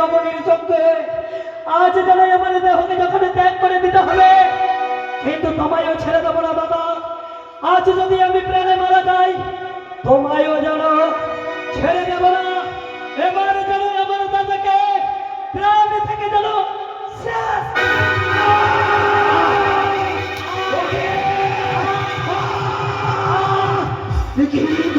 রমণীর সঙ্গে আজ যেন আমার দেহকে যখন ত্যাগ করে দিতে হবে, কিন্তু তোমায়ও ছেড়ে দেবো না দাদা। আজ যদি আমি প্রাণে মারা যাই, তোমায়ও যেন ছেড়ে দেবো না। এবার যেন আমার দাদাকে প্রাণ থেকে যেন শেষ দেখি